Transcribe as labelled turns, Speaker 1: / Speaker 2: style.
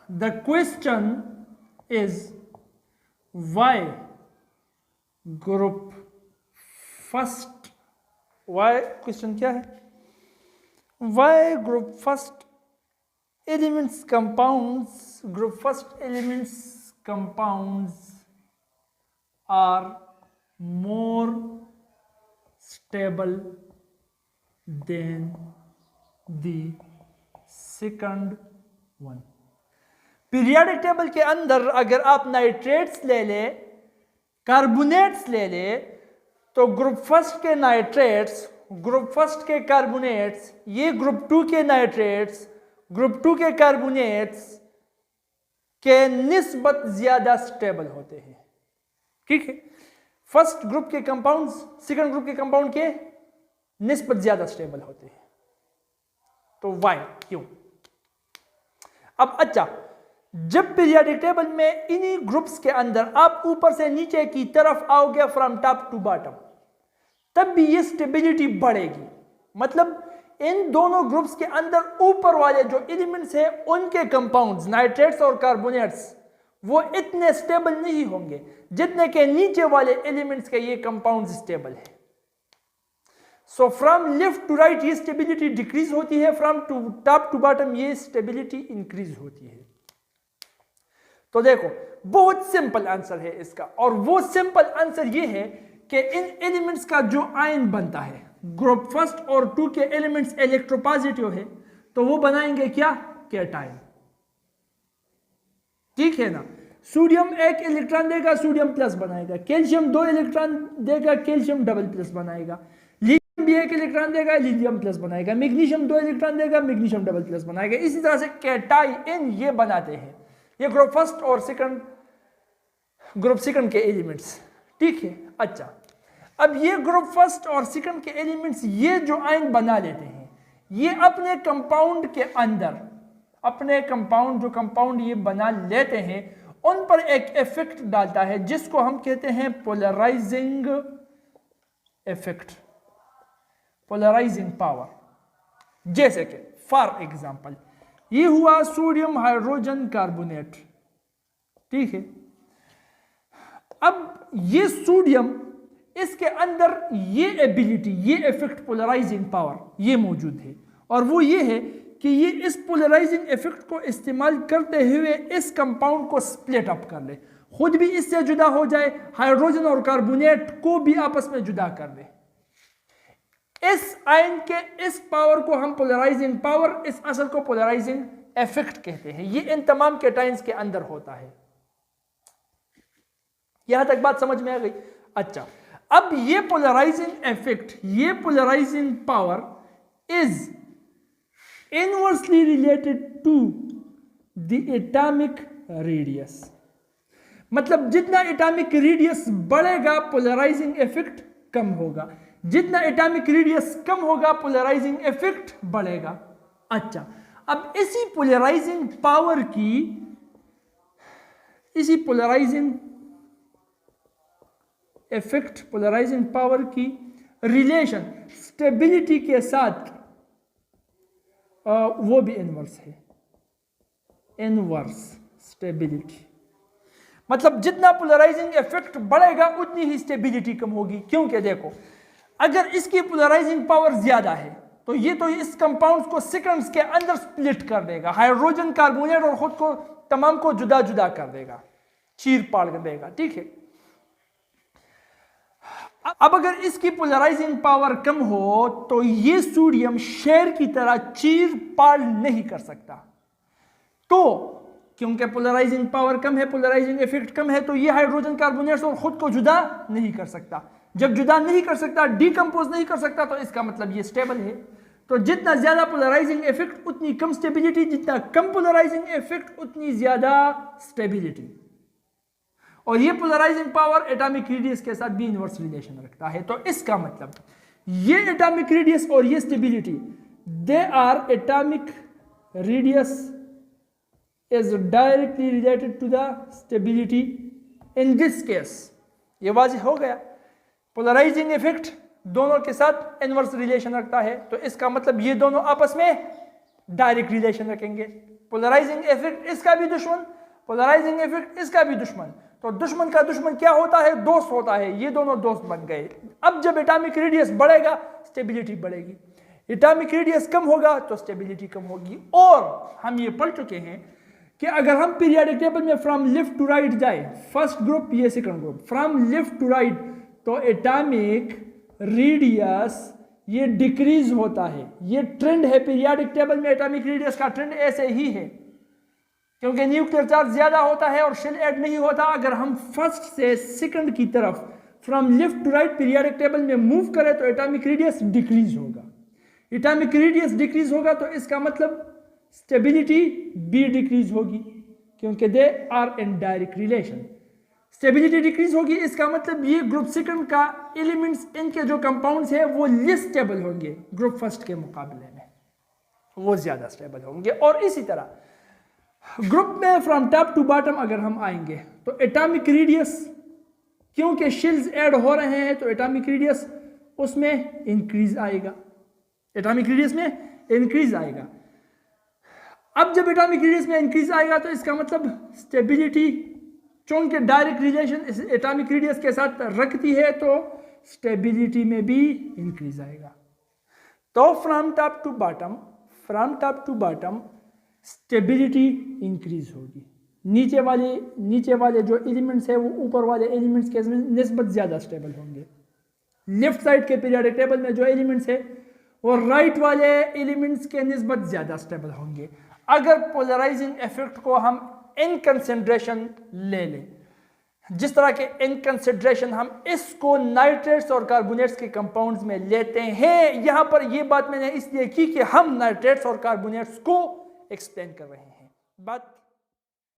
Speaker 1: The question is why group first, why question क्या है, why group first elements compounds, group first elements compounds are more stable than the second one. Periodic table के अंदर अगर आप nitrates ले ले, carbonates ले ले, तो ग्रुप फर्स्ट के नाइट्रेट्स, ग्रुप फर्स्ट के कार्बोनेट्स, ये ग्रुप टू के नाइट्रेट्स, ग्रुप टू के कार्बोनेट्स के निस्बत ज्यादा स्टेबल होते हैं। ठीक है, फर्स्ट ग्रुप के कंपाउंड्स सेकंड ग्रुप के कंपाउंड के निस्बत ज्यादा स्टेबल होते हैं। तो वाई, क्यों? अब अच्छा, जब पीरियोडिक टेबल में इन्हीं ग्रुप्स के अंदर आप ऊपर से नीचे की तरफ आओगे फ्रॉम टॉप टू बॉटम, तब भी ये स्टेबिलिटी बढ़ेगी। मतलब इन दोनों ग्रुप्स के अंदर ऊपर वाले जो एलिमेंट्स हैं उनके कंपाउंड्स नाइट्रेट्स और कार्बोनेट्स वो इतने स्टेबल नहीं होंगे जितने के नीचे वाले एलिमेंट्स के ये कंपाउंड्स स्टेबल है। So from left to right ये स्टेबिलिटी डिक्रीज होती है, फ्रॉम टॉप टू बॉटम ये स्टेबिलिटी इंक्रीज होती है। तो देखो, बहुत सिंपल आंसर है इसका, और वो सिंपल आंसर ये है कि इन एलिमेंट्स का जो आयन बनता है, ग्रुप फर्स्ट और टू के एलिमेंट्स इलेक्ट्रोपॉजिटिव है, तो वो बनाएंगे क्या? कैटायन। ठीक है ना, सोडियम एक इलेक्ट्रॉन देगा, सोडियम प्लस बनाएगा, कैल्शियम 2 इलेक्ट्रॉन देगा, कैल्शियम डबल प्लस बनाएगा, लिथियम भी 1 इलेक्ट्रॉन देगा, लिथियम प्लस बनाएगा, मैग्नीशियम 2 इलेक्ट्रॉन देगा, मैग्नीशियम डबल प्लस बनाएगा। इसी तरह से कैटायन ये बनाते हैं, ये ग्रुप फर्स्ट और सेकंड, ग्रुप सेकंड के एलिमेंट्स। ठीक है, अच्छा, अब ये ग्रुप फर्स्ट और सेकंड के एलिमेंट्स ये जो आयन बना लेते हैं, ये अपने कंपाउंड के अंदर, अपने कंपाउंड जो कंपाउंड ये बना लेते हैं उन पर एक इफेक्ट डालता है जिसको हम कहते हैं पोलराइजिंग इफेक्ट, पोलराइजिंग पावर। जैसे कि फॉर एग्जांपल ये हुआ सोडियम हाइड्रोजन कार्बोनेट। ठीक है, अब ये सोडियम, इसके अंदर ये एबिलिटी, ये इफेक्ट पोलराइजिंग पावर ये मौजूद है, और वो ये है कि ये इस पोलराइजिंग इफेक्ट को इस्तेमाल करते हुए इस कंपाउंड को स्प्लिट अप कर ले, खुद भी इससे जुदा हो जाए, हाइड्रोजन और कार्बोनेट को भी आपस में जुदा कर दे। इस आयन के इस पावर को हम पोलराइजिंग पावर, इस असर को पोलराइजिंग इफेक्ट कहते हैं। ये इन तमाम कैटायंस के अंदर होता है। यहां तक बात समझ में आ गई? अच्छा, अब ये पोलराइजिंग इफेक्ट, ये polarising power is inversely related to the atomic radius. मतलब जितना एटॉमिक रेडियस बढ़ेगा पोलराइजिंग इफेक्ट कम होगा, जितना एटॉमिक रेडियस कम होगा पोलराइजिंग इफेक्ट बढ़ेगा। अच्छा, अब इसी पोलराइजिंग पावर की, इसी पोलराइजिंग इफेक्ट, पोलराइजिंग पावर की रिलेशन स्टेबिलिटी के साथ वो भी इनवर्स है, इनवर्स स्टेबिलिटी। मतलब जितना पोलराइजिंग इफेक्ट बढ़ेगा उतनी ही स्टेबिलिटी कम होगी। क्योंकि देखो, अगर इसकी पोलराइजिंग पावर ज्यादा है तो ये तो इस कंपाउंड्स को सेकंड्स के अंदर स्प्लिट कर देगा, हाइड्रोजन कार्बोनेट और खुद को तमाम को जुदा जुदा कर देगा, चीर पाड़ कर देगा। ठीक है, अब अगर इसकी पोलराइजिंग पावर कम हो तो ये सोडियम शेर की तरह चीर पाड़ नहीं कर सकता। तो क्योंकि पोलराइजिंग पावर कम है, पोलराइजिंग इफेक्ट कम है, तो ये हाइड्रोजन कार्बोनेट्स और खुद को जुदा नहीं कर सकता। जब जुदा नहीं कर सकता, डिकम्पोज नहीं कर सकता, तो इसका मतलब ये स्टेबल है। तो जितना ज्यादा पोलराइजिंग इफेक्ट उतनी कम स्टेबिलिटी, जितना कम पोलराइजिंग इफेक्ट उतनी ज्यादा स्टेबिलिटी। और ये पोलराइजिंग पावर एटॉमिक रेडियस के साथ भी इनवर्स रिलेशन रखता है। तो इसका मतलब ये एटॉमिक रेडियस और ये stability, they are atomic radius is directly related to the stability in this case. ये वाज़ेह हो गया, पोलराइजिंग इफेक्ट दोनों के साथ इनवर्स रिलेशन रखता है। तो इसका मतलब ये दोनों आपस में डायरेक्ट रिलेशन रखेंगे। पोलराइजिंग इफेक्ट इसका भी दुश्मन, पोलराइजिंग इफेक्ट इसका भी दुश्मन, तो दुश्मन का दुश्मन क्या होता है? दोस्त होता है। ये दोनों दोस्त बन गए। अब जब एटॉमिक रेडियस बढ़ेगा स्टेबिलिटी बढ़ेगी, एटॉमिक रेडियस कम होगा तो स्टेबिलिटी कम होगी। और हम ये पढ़ चुके हैं कि अगर हम पीरियोडिक टेबल में फ्रॉम लेफ्ट टू राइट जाए, फर्स्ट ग्रुप ये second group, from left to right, तो एटॉमिक रेडियस ये डिक्रीज होता है। ये ट्रेंड है पीरियोडिक टेबल में, एटॉमिक रेडियस का ट्रेंड ऐसे ही है क्योंकि न्यूक्लियर चार्ज ज्यादा होता है और शेल ऐड नहीं होता। अगर हम फर्स्ट से सेकंड की तरफ from left to right periodic table में मूव करें तो एटॉमिक रेडियस डिक्रीज होगा। एटॉमिक रेडियस डिक्रीज होगा तो इसका मतलब स्टेबिलिटी भी डिक्रीज होगी क्योंकि they are in direct relation. Stability decrease होगी, इसका मतलब ये ग्रुप सेकंड का एलिमेंट्स, इनके जो कंपाउंड्स हैं वो लेस स्टेबल होंगे ग्रुप फर्स्ट के मुकाबले में, वो ज्यादा स्टेबल होंगे। और इसी तरह ग्रुप में फ्रॉम टॉप टू बॉटम अगर हम आएंगे तो एटॉमिक रेडियस, क्योंकि शेल्स ऐड हो रहे हैं तो एटॉमिक रेडियस उसमें इंक्रीज आएगा, एटॉमिक रेडियस में इंक्रीज आएगा। अब जब एटॉमिक रेडियस में इंक्रीज आएगा तो इसका मतलब स्टेबिलिटी, चूंकि डायरेक्ट रिलेशन एटॉमिक रेडियस के साथ रखती है तो स्टेबिलिटी में भी इंक्रीज आएगा। तो from top to bottom stability increase होगी। नीचे वाले जो एलिमेंट्स है वो ऊपर वाले एलिमेंट्स के निस्बत ज्यादा स्टेबल होंगे। लेफ्ट साइड के पीरियोडिक टेबल में जो एलिमेंट्स है वो राइट वाले एलिमेंट्स के निस्बत ज्यादा स्टेबल होंगे। अगर पोलराइजिंग इफेक्ट को हम इन कंसिडरेशन ले लें, जिस तरह के इन कंसिडरेशन हम इसको नाइट्रेट्स और कार्बोनेट्स के कंपाउंड्स में लेते हैं, यहां पर यह बात मैंने इसलिए की कि हम नाइट्रेट्स और कार्बोनेट्स को एक्सप्लेन कर रहे हैं। बात